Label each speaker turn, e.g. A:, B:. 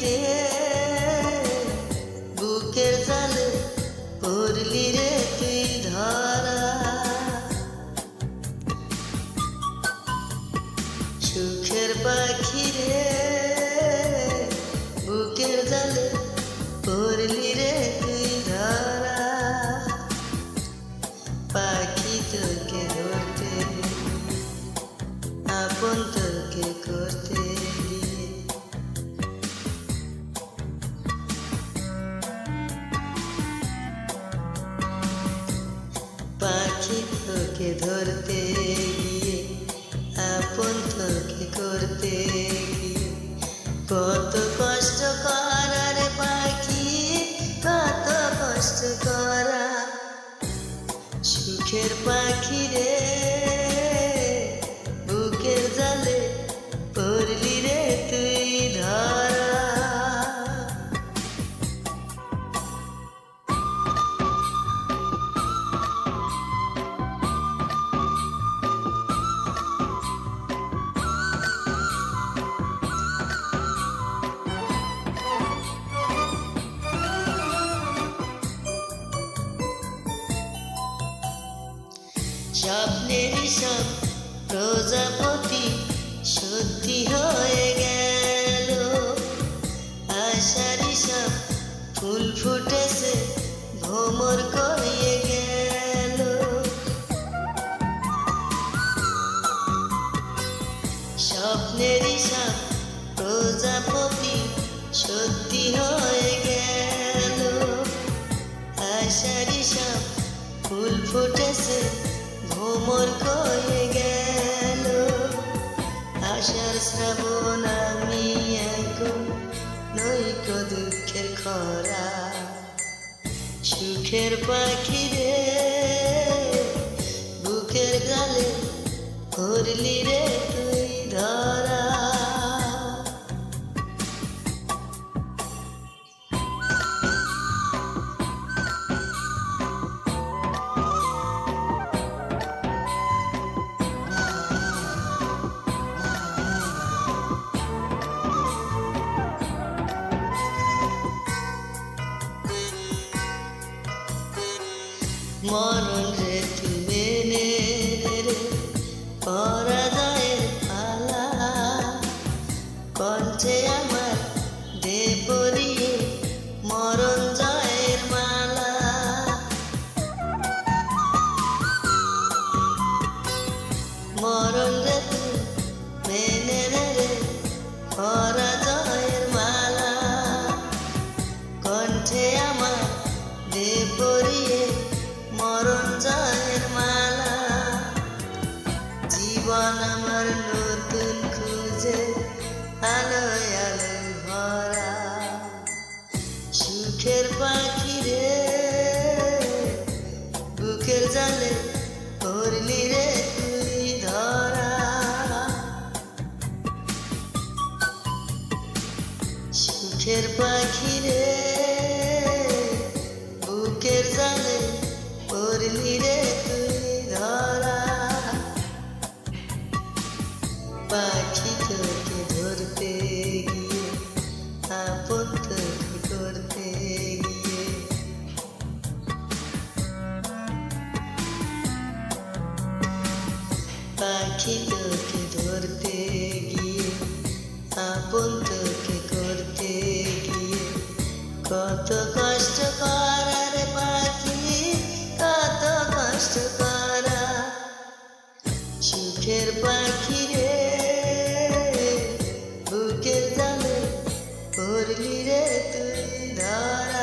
A: রে, বুকের জালে পড়লি রে তুই ধরা। সুখের পাখি রে, বুকের জালে পড়লি রে তুই ধরা। পাখি তোকে ধরতে, আপন তোকে করতে গিয়ে, পাখি তোকে ধরতে গিয়ে, আপন তোকে করতে গিয়ে, কত কষ্ট করা রে পাখি, কত কষ্ট করা। সুখের পাখি রে, বুকের জালে পড়লি রে তুই ধরা। স্বপ্নেরই সব প্রজাপতি সত্যি হয়ে গেল, আশারই সব ফুল ফুটেছে ভ্রমর করিয়ে গেল। স্বপ্নেরই সব প্রজাপতি সত্যি হয়ে গেল, আশারই সব ফুল ফুটেছে ভ্রমর কয়ে গেল। আশার শ্রাবণ আমি এখন নৈক দুঃখের খরা। সুখের পাখি রে, বুকের জালে পড়লি রে তুই ধরা। মরণ রে তুই মেনে রে, পরাজয়ের পালা। কণ্ঠে আমার দে পরিয়ে মরণ জয়ের মালা। মরণ রে তুই মেনে রে, পরাজয়ের মালা। কণ্ঠে আমার দে পরিয়ে মরণ জয়ের মালা। জীবন আমার নতুন খুঁজে আলোয় আলোয় ভরা। সুখের পাখি রে, বুকের জালে পড়লি রে তুই ধরা। সুখের পাখি রে, বুকের জালে পড়লি রে তুই ধরা। পাখি তোকে ধরতে গিয়ে, আপন তোকে করতে গিয়ে, পাখি তোকে ধরতে গিয়ে, আপন তোকে করতে গিয়ে, কত কষ্ট করা রে পাখি, কত কষ্ট করা। সুখের পাখি রে, বুকের জালে পড়লি রে তুই ধরা।